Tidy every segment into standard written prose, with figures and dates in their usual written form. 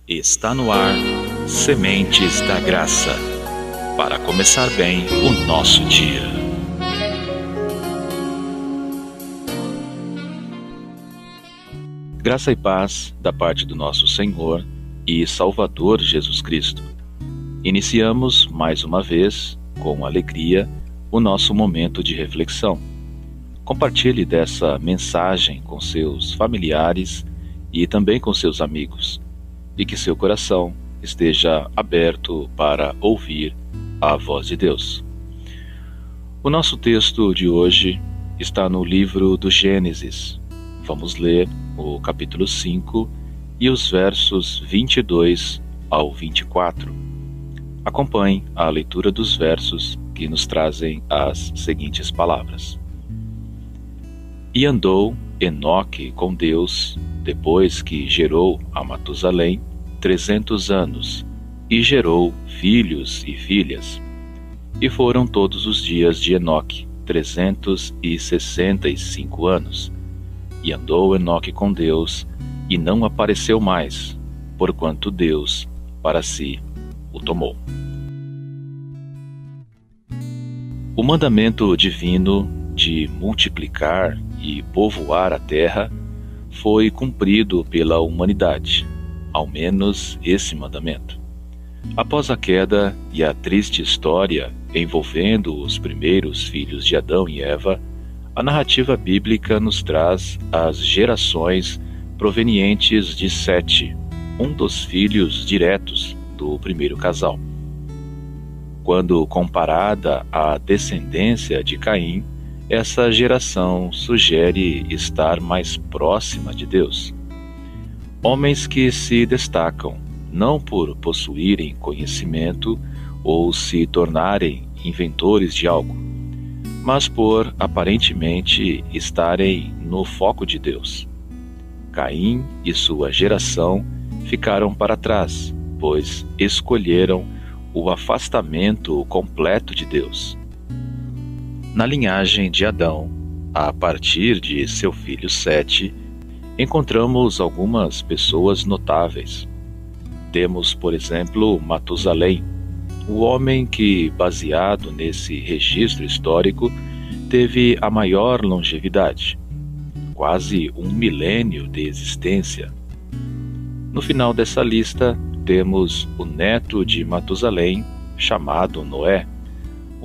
Está no ar Sementes da Graça, para começar bem o nosso dia. Graça e paz da parte do nosso Senhor e Salvador Jesus Cristo. Iniciamos mais uma vez, com alegria, o nosso momento de reflexão. Compartilhe dessa mensagem com seus familiares e também com seus amigos, e que seu coração esteja aberto para ouvir a voz de Deus. O nosso texto de hoje está no livro do Gênesis. Vamos ler o capítulo 5 e os versos 22 ao 24. Acompanhe a leitura dos versos que nos trazem as seguintes palavras. E andou Enoque com Deus, depois que gerou a Matusalém, 300 anos, e gerou filhos e filhas. E foram todos os dias de Enoque, 365 anos. E andou Enoque com Deus, e não apareceu mais, porquanto Deus para si o tomou. O mandamento divino de multiplicar e povoar a terra foi cumprido pela humanidade, ao menos esse mandamento. Após a queda e a triste história envolvendo os primeiros filhos de Adão e Eva, a narrativa bíblica nos traz as gerações provenientes de Sete, um dos filhos diretos do primeiro casal. Quando comparada à descendência de Caim, essa geração sugere estar mais próxima de Deus. Homens que se destacam não por possuírem conhecimento ou se tornarem inventores de algo, mas por aparentemente estarem no foco de Deus. Caim e sua geração ficaram para trás, pois escolheram o afastamento completo de Deus. Na linhagem de Adão, a partir de seu filho Sete, encontramos algumas pessoas notáveis. Temos, por exemplo, Matusalém, o homem que, baseado nesse registro histórico, teve a maior longevidade, quase 1 milênio de existência. No final dessa lista, temos o neto de Matusalém, chamado Noé,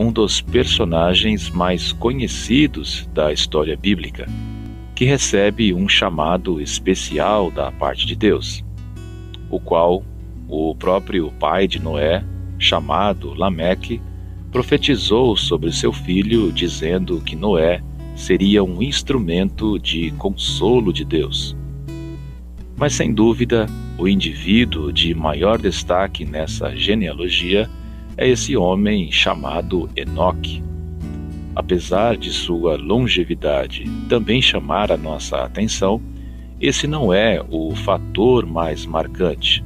um dos personagens mais conhecidos da história bíblica, que recebe um chamado especial da parte de Deus, o qual o próprio pai de Noé, chamado Lameque, profetizou sobre seu filho, dizendo que Noé seria um instrumento de consolo de Deus. Mas sem dúvida, o indivíduo de maior destaque nessa genealogia é esse homem chamado Enoque. Apesar de sua longevidade também chamar a nossa atenção, esse não é o fator mais marcante.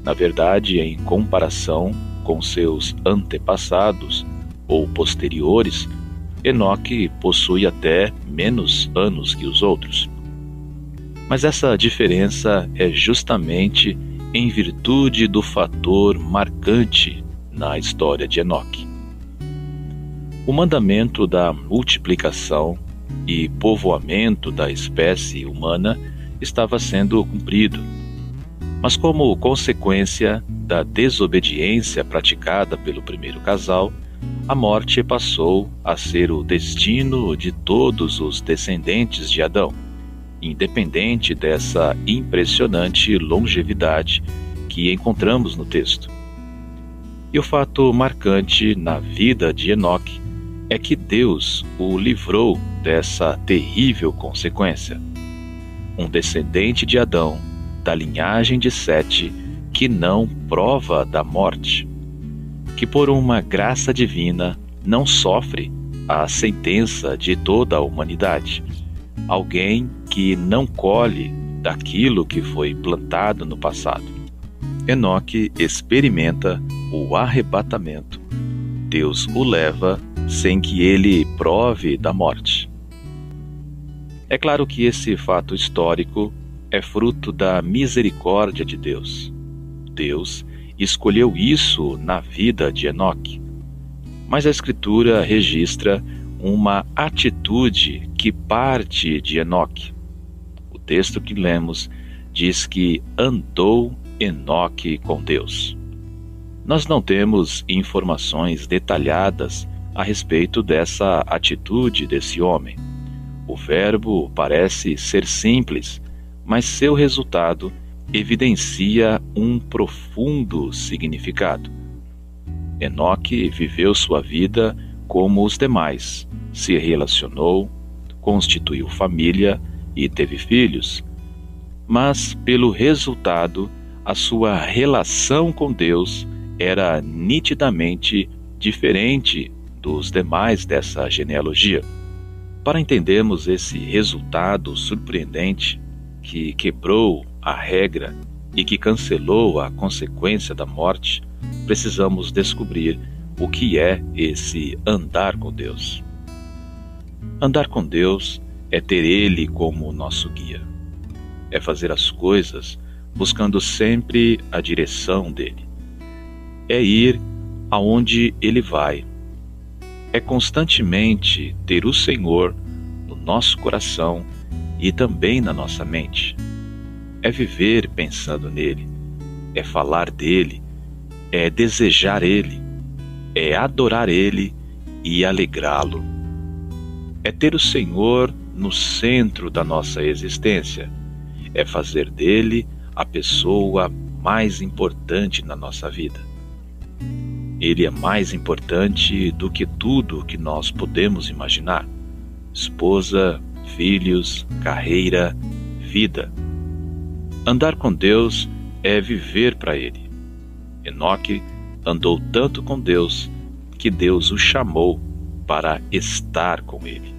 Na verdade, em comparação com seus antepassados ou posteriores, Enoque possui até menos anos que os outros. Mas essa diferença é justamente em virtude do fator marcante na história de Enoque. O mandamento da multiplicação e povoamento da espécie humana estava sendo cumprido, mas como consequência da desobediência praticada pelo primeiro casal, a morte passou a ser o destino de todos os descendentes de Adão, independente dessa impressionante longevidade que encontramos no texto. E o fato marcante na vida de Enoque é que Deus o livrou dessa terrível consequência. Um descendente de Adão, da linhagem de Sete, que não prova da morte, que por uma graça divina não sofre a sentença de toda a humanidade. Alguém que não colhe daquilo que foi plantado no passado. Enoque experimenta o arrebatamento. Deus o leva sem que ele prove da morte. É claro que esse fato histórico é fruto da misericórdia de Deus, Deus escolheu isso na vida de Enoque. Mas a Escritura registra uma atitude que parte de Enoque. O texto que lemos diz que andou Enoque com Deus. Nós não temos informações detalhadas a respeito dessa atitude desse homem. O verbo parece ser simples, mas seu resultado evidencia um profundo significado. Enoque viveu sua vida como os demais, se relacionou, constituiu família e teve filhos. Mas, pelo resultado, a sua relação com Deus era nitidamente diferente dos demais dessa genealogia. Para entendermos esse resultado surpreendente, que quebrou a regra e que cancelou a consequência da morte, precisamos descobrir o que é esse andar com Deus. Andar com Deus é ter Ele como nosso guia. É fazer as coisas buscando sempre a direção dele. É ir aonde Ele vai. É constantemente ter o Senhor no nosso coração e também na nossa mente. É viver pensando nele, é falar dele, é desejar ele, é adorar ele e alegrá-lo. É ter o Senhor no centro da nossa existência, é fazer dele a pessoa mais importante na nossa vida. Ele é mais importante do que tudo que nós podemos imaginar: esposa, filhos, carreira, vida. Andar com Deus é viver para Ele. Enoque andou tanto com Deus que Deus o chamou para estar com Ele.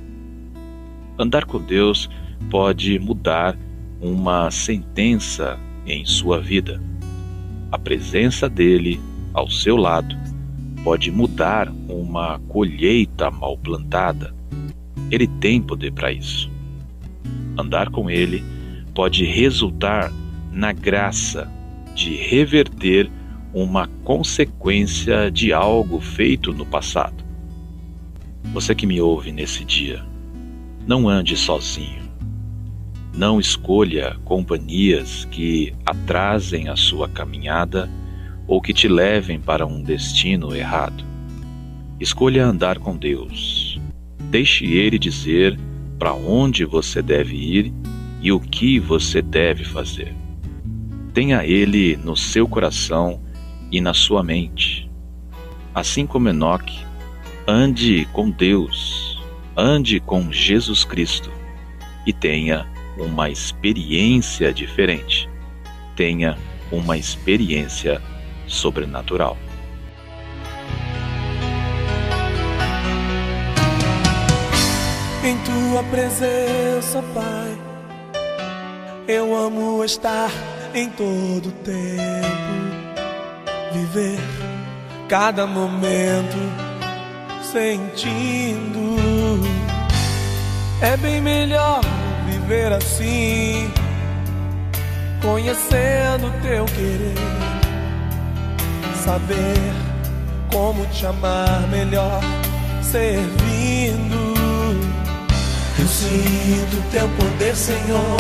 Andar com Deus pode mudar uma sentença em sua vida. A presença dele ao seu lado pode mudar uma colheita mal plantada. Ele tem poder para isso. Andar com ele pode resultar na graça de reverter uma consequência de algo feito no passado. Você que me ouve nesse dia, não ande sozinho. Não escolha companhias que atrasem a sua caminhada ou que te levem para um destino errado. Escolha andar com Deus. Deixe Ele dizer para onde você deve ir e o que você deve fazer. Tenha Ele no seu coração e na sua mente. Assim como Enoque, ande com Deus, ande com Jesus Cristo e tenha uma experiência diferente. Tenha uma experiência sobrenatural. Em tua presença, Pai, eu amo estar em todo tempo, viver cada momento sentindo. É bem melhor viver assim, conhecendo teu querer, saber como te amar melhor, servindo. Eu sinto teu poder, Senhor,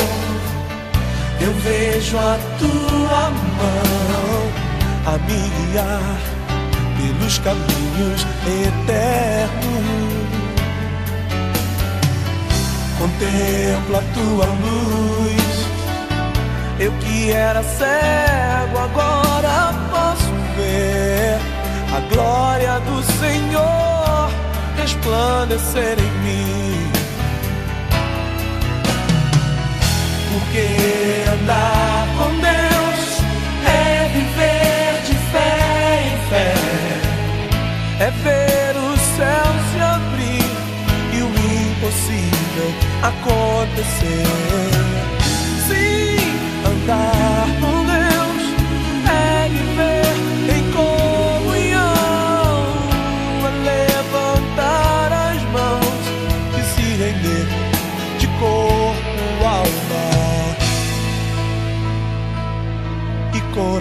eu vejo a tua mão a me guiar pelos caminhos eternos. Contemplo a tua luz, eu que era cego agora posso ver a glória do Senhor resplandecer em mim. Porque andar com Deus é viver de fé em fé, é ver o céu se abrir e o impossível acontecer. Sim, andar com Deus é viver em comunhão, é levantar as mãos e se render de corpo, alma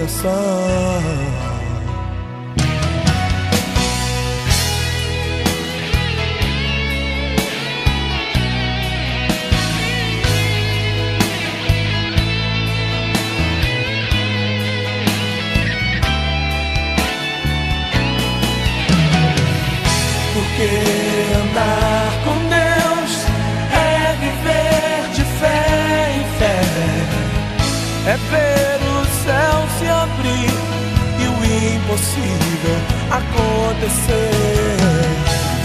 coração. Porque andar com Deus é viver de fé em fé, é ver o céu se abrir e o impossível acontecer.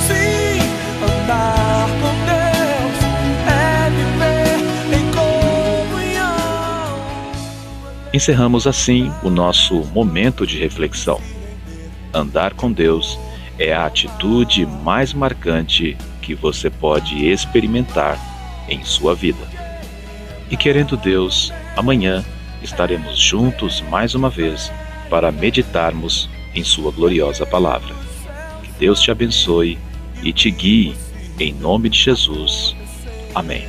Sim, andar com Deus é viver em comunhão. Encerramos assim o nosso momento de reflexão. Andar com Deus é a atitude mais marcante que você pode experimentar em sua vida. E querendo Deus, amanhã estaremos juntos mais uma vez para meditarmos em sua gloriosa palavra. Que Deus te abençoe e te guie em nome de Jesus. Amém.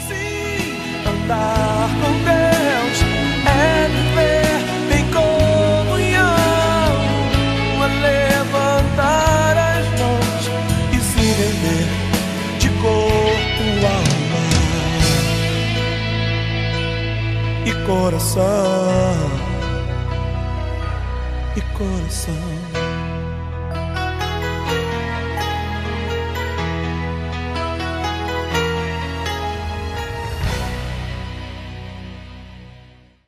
Sim, andar com Deus é viver em comunhão, é levantar as mãos e se render de corpo, alma e coração.